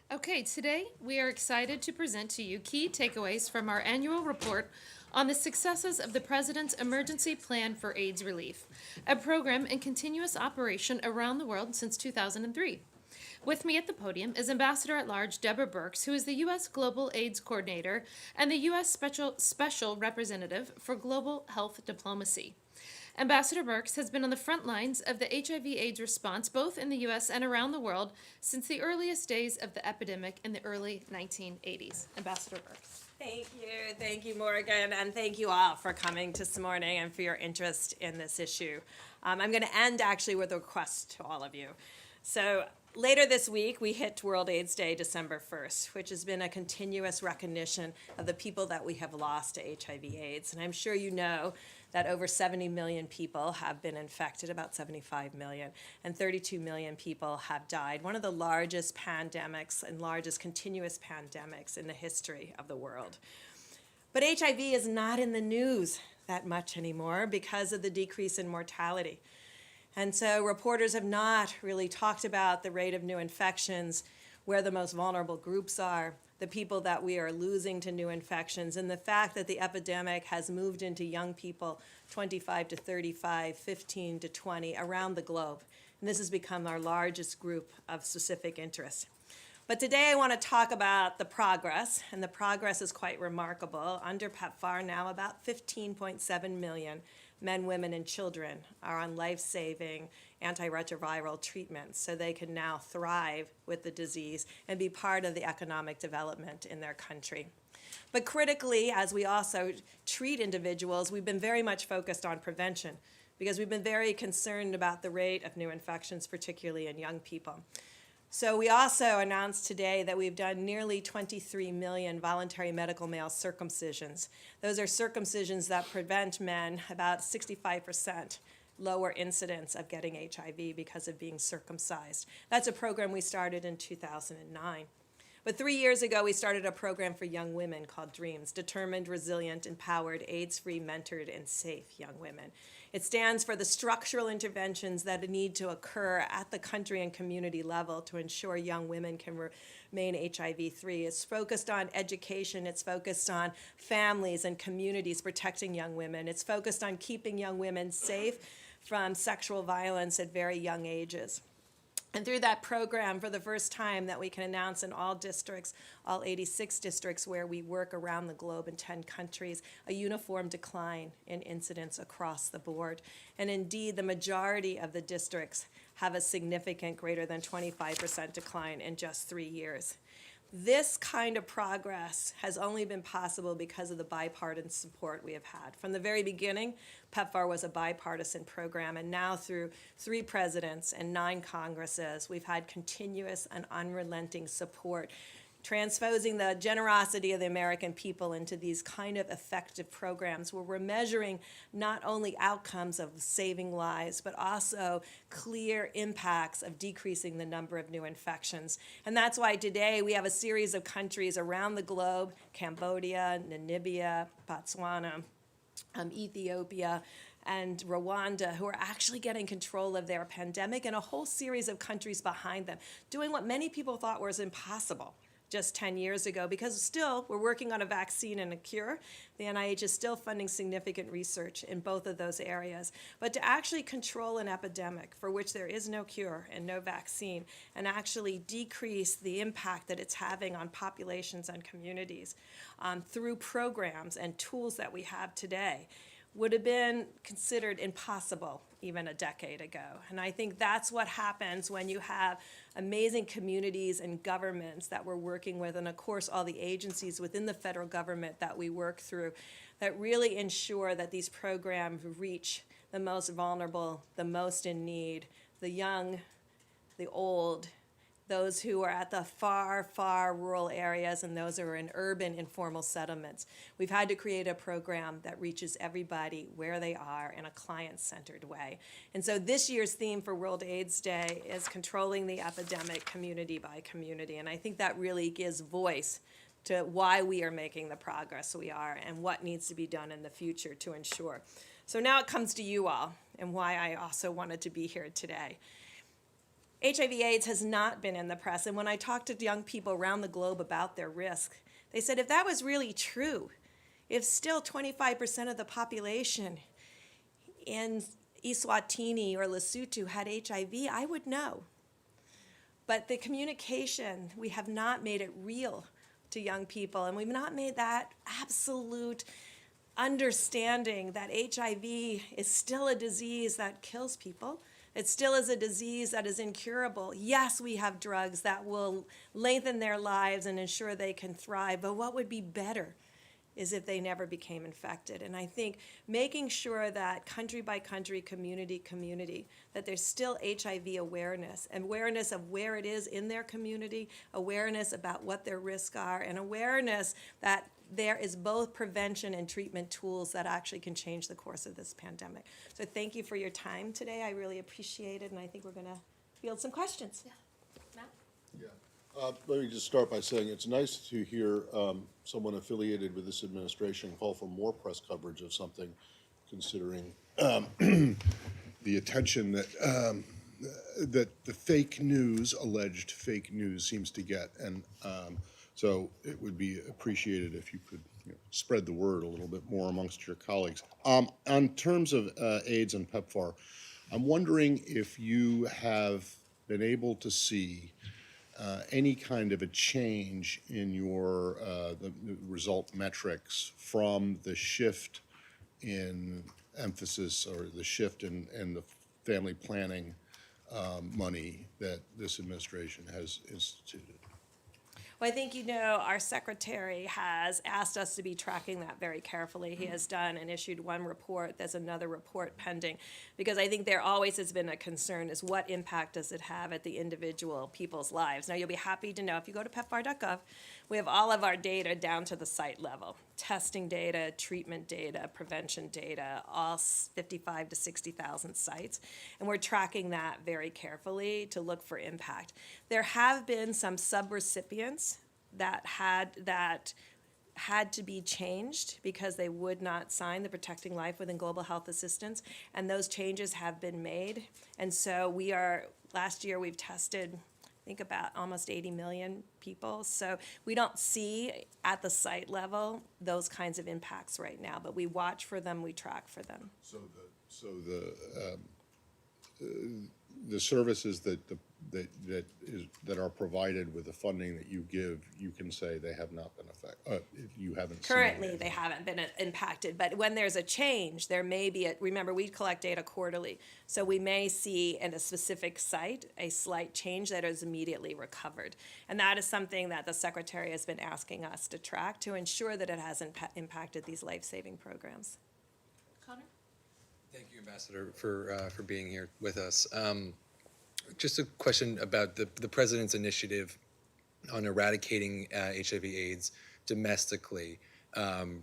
Okay, today we are excited to present to you key takeaways from our annual report on the successes of the President's Emergency Plan for AIDS Relief, a program in continuous operation around the world since 2003. With me at the podium is Ambassador at Large Deborah Birx, who is the U.S. Global AIDS Coordinator and the U.S. Special Representative for Global Health Diplomacy. Ambassador Birx has been on the front lines of the HIV/AIDS response both in the U.S. and around the world since the earliest days of the epidemic in the early 1980s. Ambassador Birx. Thank you, Morgan, and thank you all for coming this morning and for your interest in this issue. I'm going to end actually with a request to all of you. So later this week, we hit World AIDS Day, December 1st, which has been a continuous recognition of the people that we have lost to HIV/AIDS. And I'm sure you know that over 70 million people have been infected, about 75 million, and 32 million people have died. One of the largest pandemics and largest continuous pandemics in the history of the world. But HIV is not in the news that much anymore because of the decrease in mortality. And so reporters have not really talked about the rate of new infections, where the most vulnerable groups are, the people that we are losing to new infections, and the fact that the epidemic has moved into young people 25 to 35, 15 to 20 around the globe. And this has become our largest group of specific interest. But today I want to talk about the progress, and the progress is quite remarkable. Under PEPFAR now about 15.7 million men, women, and children are on life-saving antiretroviral treatments so they can now thrive with the disease and be part of the economic development in their country. But critically, as we also treat individuals, we've been very much focused on prevention because we've been very concerned about the rate of new infections, particularly in young people. So we also announced today that we've done nearly 23 million voluntary medical male circumcisions. Those are circumcisions that prevent men about 65% lower incidence of getting HIV because of being circumcised. That's a program we started in 2009. But 3 years ago, we started a program for young women called DREAMS, Determined, Resilient, Empowered, AIDS-Free, Mentored, and Safe Young Women. It stands for the structural interventions that need to occur at the country and community level to ensure young women can remain HIV-free. It's focused on education. It's focused on families and communities protecting young women. It's focused on keeping young women safe from sexual violence at very young ages. And through that program, for the first time that we can announce in all districts, all 86 districts where we work around the globe in 10 countries, a uniform decline in incidence across the board. And indeed, the majority of the districts have a significant greater than 25% decline in just 3 years. This kind of progress has only been possible because of the bipartisan support we have had. From the very beginning, PEPFAR was a bipartisan program, and now through 3 presidents and 9 Congresses, we've had continuous and unrelenting support, transposing the generosity of the American people into these kind of effective programs where we're measuring not only outcomes of saving lives, but also clear impacts of decreasing the number of new infections. And that's why today we have a series of countries around the globe, Cambodia, Namibia, Botswana, Ethiopia, and Rwanda, who are actually getting control of their pandemic, and a whole series of countries behind them, doing what many people thought was impossible just 10 years ago, because still we're working on a vaccine and a cure. The NIH is still funding significant research in both of those areas. But to actually control an epidemic for which there is no cure and no vaccine, and actually decrease the impact that it's having on populations and communities through programs and tools that we have today, would have been considered impossible even a decade ago. And I think that's what happens when you have amazing communities and governments that we're working with, and of course all the agencies within the federal government that we work through, that really ensure that these programs reach the most vulnerable, the most in need, the young, the old, those who are at the far, far rural areas, and those who are in urban informal settlements. We've had to create a program that reaches everybody where they are in a client-centered way. And so this year's theme for World AIDS Day is controlling the epidemic community by community. And I think that really gives voice to why we are making the progress we are and what needs to be done in the future to ensure. So now it comes to you all and why I also wanted to be here today. HIV/AIDS has not been in the press, and when I talk to young people around the globe about their risk, they said if that was really true, if still 25% of the population in Eswatini or Lesotho had HIV, I would know. But the communication, we have not made it real to young people, and we've not made that absolute understanding that HIV is still a disease that kills people. It still is a disease that is incurable. Yes, we have drugs that will lengthen their lives and ensure they can thrive, but what would be better is if they never became infected. And I think making sure that country by country, community, that there's still HIV awareness, and awareness of where it is in their community, awareness about what their risks are, and awareness that there is both prevention and treatment tools that actually can change the course of this pandemic. So thank you for your time today. I really appreciate it, and I think we're going to field some questions. Yeah. Matt? Yeah. Let me just start by saying it's nice to hear someone affiliated with this administration call for more press coverage of something, considering the attention that that the fake news, alleged fake news, seems to get. And so it would be appreciated if you could spread the word a little bit more amongst your colleagues. On terms of AIDS and PEPFAR, I'm wondering if you have been able to see any kind of a change in your the result metrics from the shift in emphasis or the shift in the family planning money that this administration has instituted? Well, I think our secretary has asked us to be tracking that very carefully. He has done and issued one report. There's another report pending, because I think there always has been a concern is what impact does it have at the individual people's lives. Now, you'll be happy to know if you go to pepfar.gov, we have all of our data down to the site level. Testing data, treatment data, prevention data, all 55 to 60,000 sites. And we're tracking that very carefully to look for impact. There have been some subrecipients that had to be changed because they would not sign the Protecting Life Within Global Health Assistance, and those changes have been made. And so last year we've tested, I think, about almost 80 million people. So we don't see at the site level those kinds of impacts right now, but we watch for them, we track for them. So the services that are provided with the funding that you give, you can say they have not been affected. You haven't seen Currently, it. they haven't been impacted, but when there's a change, there may be, remember, we collect data quarterly, so we may see in a specific site a slight change that is immediately recovered. And that is something that the Secretary has been asking us to track to ensure that it hasn't impacted these life-saving programs. Connor? Thank you, Ambassador, for being here with us. Just a question about the President's initiative on eradicating HIV/AIDS domestically,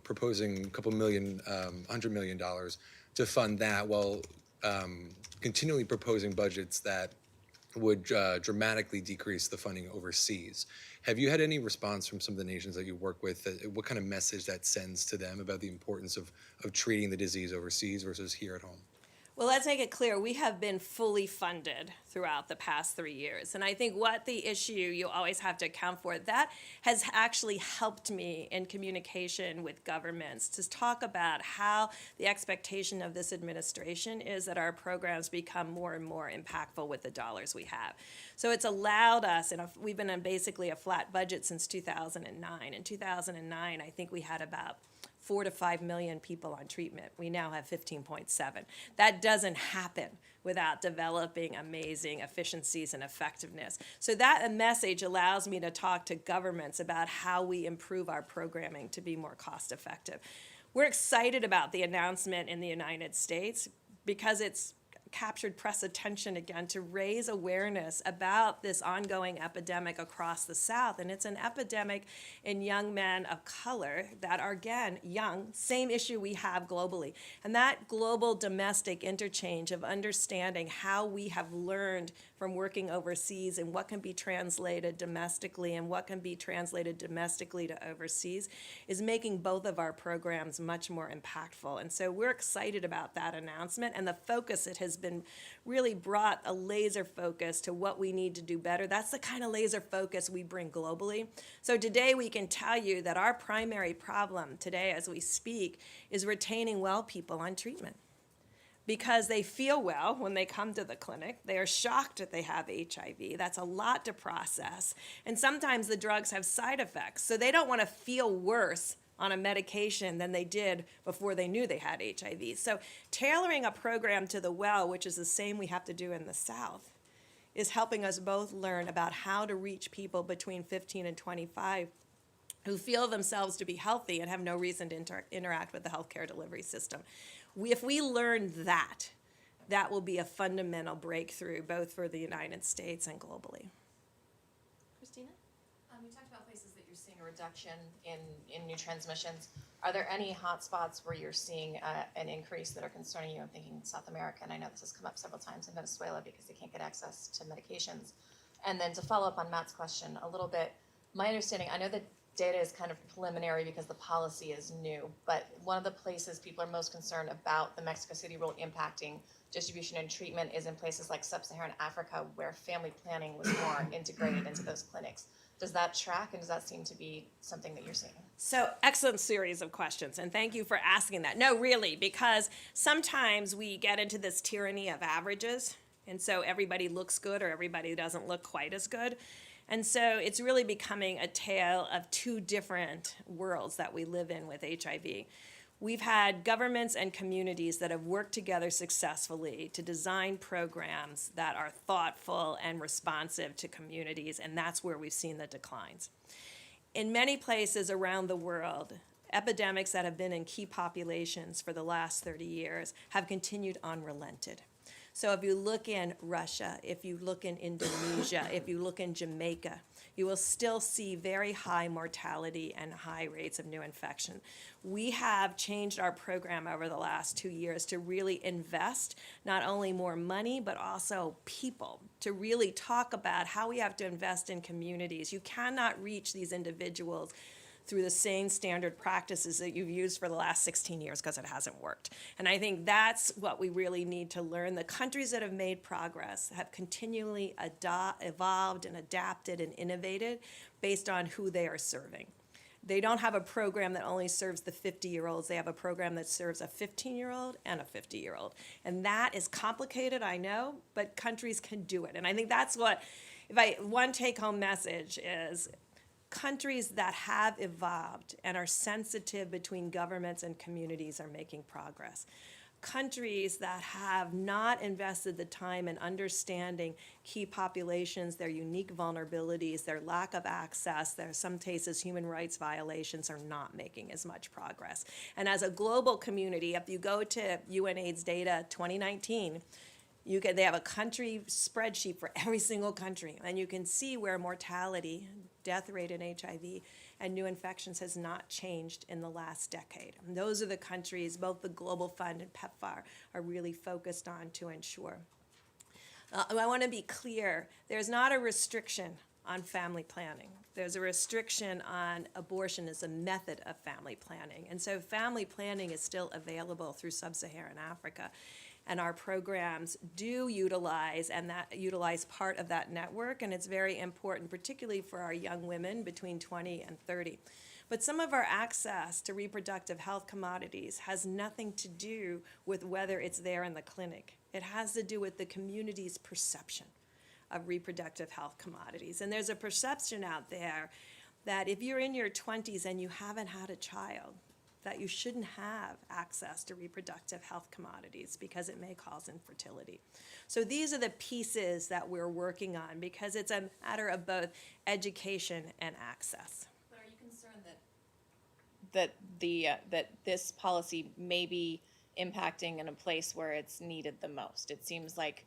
proposing a couple million, $100 million to fund that, while continually proposing budgets that would dramatically decrease the funding overseas. Have you had any response from some of the nations that you work with? What kind of message that sends to them about the importance of treating the disease overseas versus here at home? Well, let's make it clear, we have been fully funded throughout the past 3 years. And I think what the issue you always have to account for, that has actually helped me in communication with governments to talk about how the expectation of this administration is that our programs become more and more impactful with the dollars we have. So it's allowed us, and we've been on basically a flat budget since 2009. In 2009, I think we had about 4 to 5 million people on treatment. We now have 15.7. That doesn't happen without developing amazing efficiencies and effectiveness. So that message allows me to talk to governments about how we improve our programming to be more cost effective. We're excited about the announcement in the United States because it's captured press attention again to raise awareness about this ongoing epidemic across the South. And it's an epidemic in young men of color that are, again, young, same issue we have globally. And that global domestic interchange of understanding how we have learned from working overseas and what can be translated domestically and what can be translated domestically to overseas is making both of our programs much more impactful. And so we're excited about that announcement and the focus it has been really brought a laser focus to what we need to do better. That's the kind of laser focus we bring globally. So today we can tell you that our primary problem today as we speak is retaining well people on treatment, because they feel well when they come to the clinic. They are shocked that they have HIV. That's a lot to process. And sometimes the drugs have side effects, so they don't want to feel worse on a medication than they did before they knew they had HIV. So tailoring a program to the well, which is the same we have to do in the South, is helping us both learn about how to reach people between 15 and 25 who feel themselves to be healthy and have no reason to interact with the healthcare delivery system. If we learn that, that will be a fundamental breakthrough both for the United States and globally. Christina? You talked about places that you're seeing a reduction in new transmissions. Are there any hotspots where you're seeing an increase that are concerning you? I'm thinking South America, and I know this has come up several times in Venezuela because they can't get access to medications. And then to follow up on Matt's question a little bit, my understanding, I know that data is kind of preliminary because the policy is new, but one of the places people are most concerned about the Mexico City rule impacting distribution and treatment is in places like sub-Saharan Africa, where family planning was more integrated into those clinics. Does that track, and does that seem to be something that you're seeing? So excellent series of questions, and thank you for asking that. No, really, because sometimes we get into this tyranny of averages, and so everybody looks good or everybody doesn't look quite as good. And so it's really becoming a tale of two different worlds that we live in with HIV. We've had governments and communities that have worked together successfully to design programs that are thoughtful and responsive to communities, and that's where we've seen the declines. In many places around the world, epidemics that have been in key populations for the last 30 years have continued unrelented. So if you look in Russia, if you look in Indonesia, if you look in Jamaica, you will still see very high mortality and high rates of new infection. We have changed our program over the last 2 years to really invest not only more money, but also people, to really talk about how we have to invest in communities. You cannot reach these individuals through the same standard practices that you've used for the last 16 years because it hasn't worked. And I think that's what we really need to learn. The countries that have made progress have continually evolved and adapted and innovated based on who they are serving. They don't have a program that only serves the 50-year-olds. They have a program that serves a 15-year-old and a 50-year-old. And that is complicated, I know, but countries can do it. And I think that's what, one take-home message is, countries that have evolved and are sensitive between governments and communities are making progress. Countries that have not invested the time in understanding key populations, their unique vulnerabilities, their lack of access, their some cases human rights violations, are not making as much progress. And as a global community, if you go to UNAIDS data 2019, they have a country spreadsheet for every single country, and you can see where mortality, death rate in HIV, and new infections has not changed in the last decade. And those are the countries both the Global Fund and PEPFAR are really focused on to ensure. I want to be clear, there's not a restriction on family planning. There's a restriction on abortion as a method of family planning. And so family planning is still available through sub-Saharan Africa. And our programs do utilize part of that network, and it's very important, particularly for our young women between 20 and 30. But some of our access to reproductive health commodities has nothing to do with whether it's there in the clinic. It has to do with the community's perception of reproductive health commodities. And there's a perception out there that if you're in your 20s and you haven't had a child, that you shouldn't have access to reproductive health commodities because it may cause infertility. So these are the pieces that we're working on because it's a matter of both education and access. But are you concerned that this policy may be impacting in a place where it's needed the most? It seems like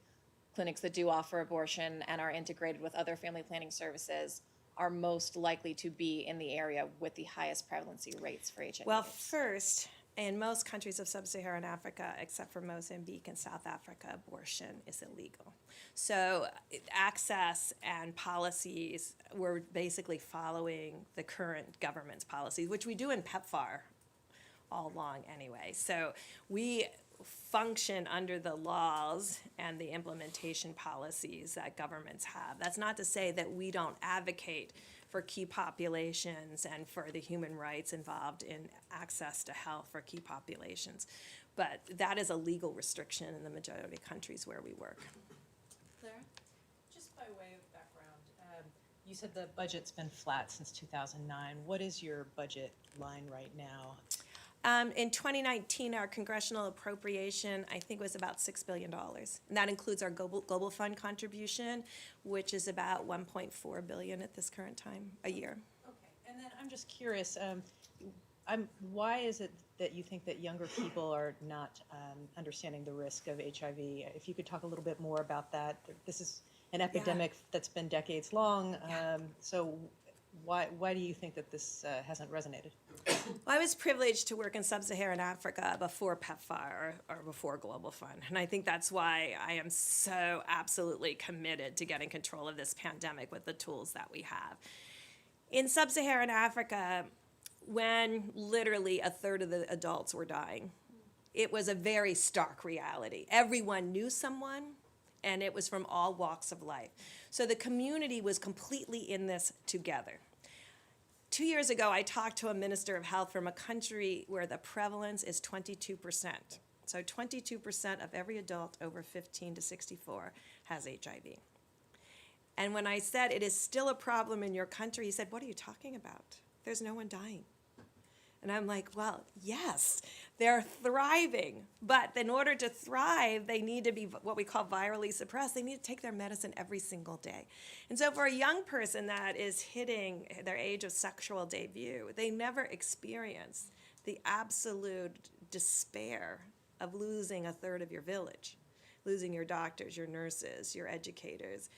clinics that do offer abortion and are integrated with other family planning services are most likely to be in the area with the highest prevalency rates for HIV. Well, first, in most countries of sub-Saharan Africa, except for Mozambique and South Africa, abortion is illegal. So access and policies, we're basically following the current government's policies, which we do in PEPFAR all along anyway. So function under the laws and the implementation policies that governments have. That's not to say that we don't advocate for key populations and for the human rights involved in access to health for key populations. But that is a legal restriction in the majority of countries where we work. Clara? Just by way of background, you said the budget's been flat since 2009. What is your budget line right now? In 2019, our congressional appropriation, I think, was about $6 billion. And that includes our global fund contribution, which is about $1.4 billion at this current time a year. Okay, and then I'm just curious, why is it that you think that younger people are not understanding the risk of HIV? If you could talk a little bit more about that. This is an epidemic that's been decades long, so why do you think that this hasn't resonated? Well, I was privileged to work in sub-Saharan Africa before PEPFAR or before Global Fund. And I think that's why I am so absolutely committed to getting control of this pandemic with the tools that we have. In sub-Saharan Africa, when literally a third of the adults were dying, it was a very stark reality. Everyone knew someone, and it was from all walks of life. So the community was completely in this together. 2 years ago, I talked to a minister of health from a country where the prevalence is 22%. So 22% of every adult over 15 to 64 has HIV. And when I said, it is still a problem in your country, he said, what are you talking about? There's no one dying. And I'm like, well, yes, they're thriving. But in order to thrive, they need to be what we call virally suppressed. They need to take their medicine every single day. And so for a young person that is hitting their age of sexual debut, they never experience the absolute despair of losing a third of your village, losing your doctors, your nurses, your educators.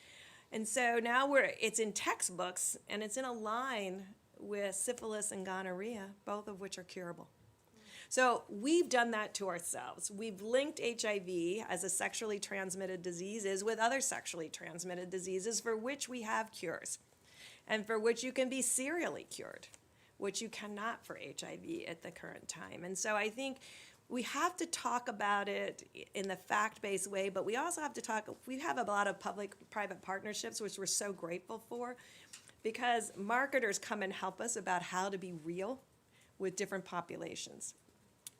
And so now it's in textbooks, and it's in a line with syphilis and gonorrhea, both of which are curable. So we've done that to ourselves. We've linked HIV as a sexually transmitted diseases with other sexually transmitted diseases for which we have cures, and for which you can be serially cured, which you cannot for HIV at the current time. And so I think we have to talk about it in the fact-based way, but we also have to we have a lot of public-private partnerships, which we're so grateful for, because marketers come and help us about how to be real with different populations.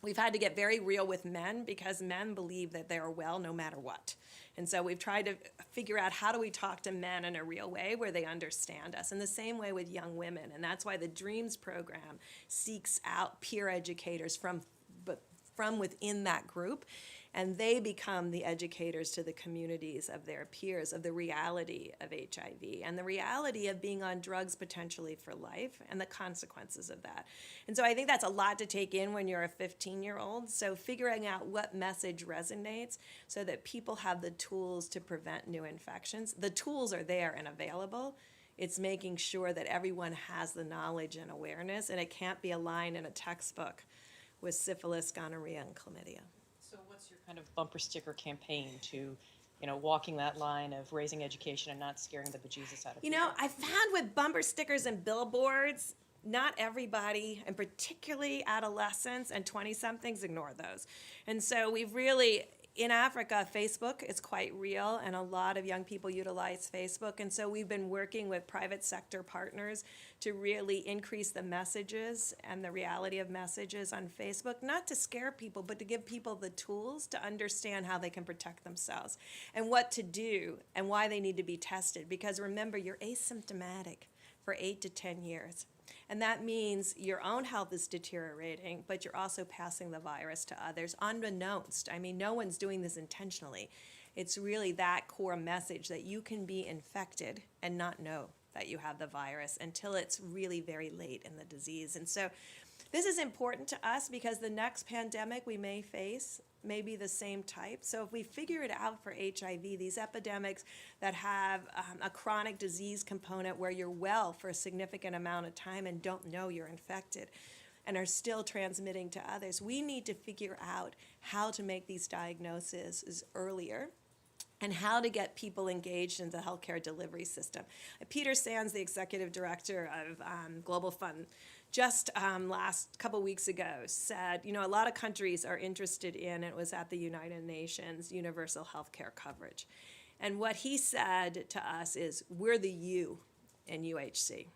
We've had to get very real with men because men believe that they are well no matter what. And so we've tried to figure out how do we talk to men in a real way where they understand us. And the same way with young women. And that's why the DREAMS program seeks out peer educators from within that group, and they become the educators to the communities of their peers of the reality of HIV and the reality of being on drugs potentially for life and the consequences of that. And so I think that's a lot to take in when you're a 15-year-old. So figuring out what message resonates so that people have the tools to prevent new infections. The tools are there and available. It's making sure that everyone has the knowledge and awareness, and it can't be a line in a textbook with syphilis, gonorrhea, and chlamydia. So what's your kind of bumper sticker campaign to, walking that line of raising education and not scaring the bejesus out of people? I found with bumper stickers and billboards, not everybody, and particularly adolescents and 20-somethings, ignore those. And so we've really, in Africa, Facebook is quite real, and a lot of young people utilize Facebook. And so we've been working with private sector partners to really increase the messages and the reality of messages on Facebook, not to scare people, but to give people the tools to understand how they can protect themselves and what to do and why they need to be tested. Because remember, you're asymptomatic for 8 to 10 years. And that means your own health is deteriorating, but you're also passing the virus to others unbeknownst. I mean, no one's doing this intentionally. It's really that core message that you can be infected and not know that you have the virus until it's really very late in the disease. And so this is important to us because the next pandemic we may face may be the same type. So if we figure it out for HIV, these epidemics that have a chronic disease component where you're well for a significant amount of time and don't know you're infected and are still transmitting to others, we need to figure out how to make these diagnoses earlier and how to get people engaged in the healthcare delivery system. Peter Sands, the executive director of Global Fund, just last couple weeks ago said, a lot of countries are interested in, it was at the United Nations, universal healthcare coverage. And what he said to us is, we're the U in UHC.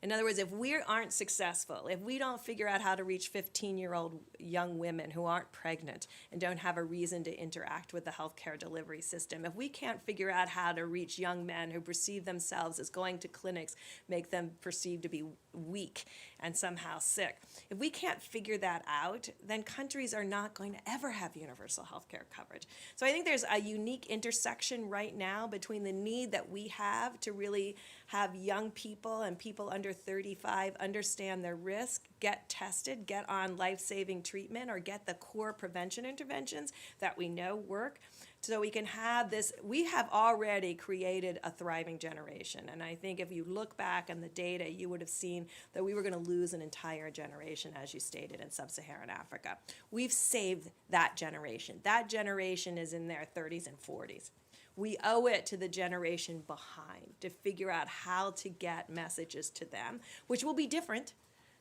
In other words, if we aren't successful, if we don't figure out how to reach 15-year-old young women who aren't pregnant and don't have a reason to interact with the healthcare delivery system, if we can't figure out how to reach young men who perceive themselves as going to clinics, make them perceived to be weak and somehow sick, if we can't figure that out, then countries are not going to ever have universal healthcare coverage. So I think there's a unique intersection right now between the need that we have to really have young people and people under 35 understand their risk, get tested, get on life-saving treatment, or get the core prevention interventions that we know work, so we can have this. We have already created a thriving generation, and I think if you look back on the data, you would have seen that we were going to lose an entire generation, as you stated, in sub-Saharan Africa. We've saved that generation. That generation is in their 30s and 40s. We owe it to the generation behind to figure out how to get messages to them, which will be different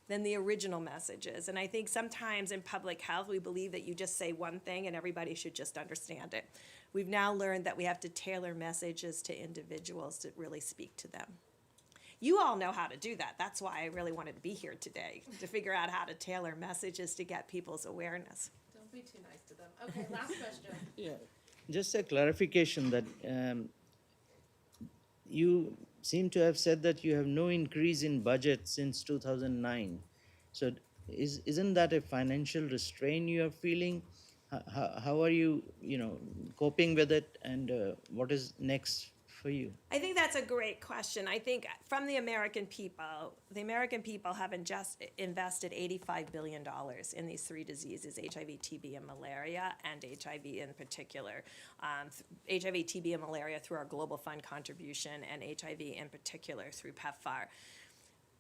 than the original messages. And I think sometimes in public health, we believe that you just say one thing and everybody should just understand it. We've now learned that we have to tailor messages to individuals to really speak to them. You all know how to do that. That's why I really wanted to be here today, to figure out how to tailor messages to get people's awareness. Don't be too nice to them. Okay, last question. Yeah, just a clarification that you seem to have said that you have no increase in budget since 2009. So isn't that a financial restraint you are feeling? How are you, coping with it, and what is next for you? I think that's a great question. I think from the American people have invested $85 billion in these three diseases, HIV, TB, and malaria, and HIV in particular. HIV, TB, and malaria through our Global Fund contribution, and HIV in particular through PEPFAR.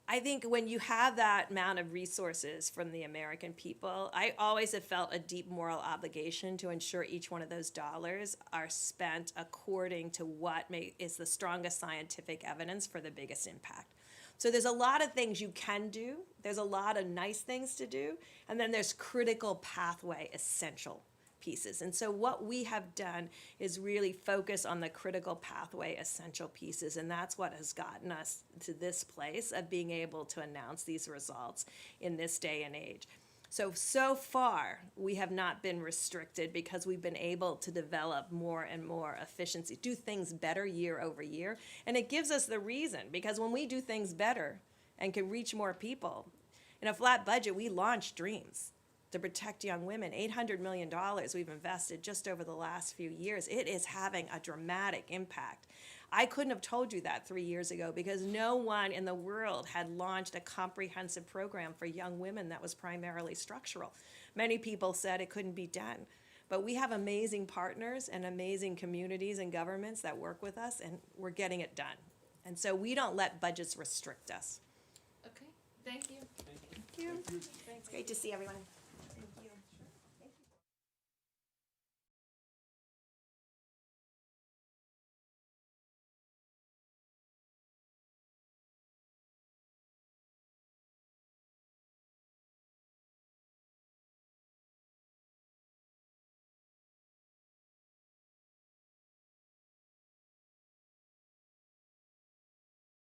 I think when you have that amount of resources from the American people, I always have felt a deep moral obligation to ensure each one of those dollars are spent according to what is the strongest scientific evidence for the biggest impact. So there's a lot of things you can do, there's a lot of nice things to do, and then there's critical pathway essential pieces. And so what we have done is really focus on the critical pathway essential pieces, and that's what has gotten us to this place of being able to announce these results in this day and age. So far, we have not been restricted because we've been able to develop more and more efficiency, do things better year over year. And it gives us the reason, because when we do things better and can reach more people, in a flat budget, we launch Dreams to protect young women. $800 million we've invested just over the last few years. It is having a dramatic impact. I couldn't have told you that 3 years ago because no one in the world had launched a comprehensive program for young women that was primarily structural. Many people said it couldn't be done. But we have amazing partners and amazing communities and governments that work with us, and we're getting it done. And so we don't let budgets restrict us. Okay, thank you. Thank you. It's great to see everyone.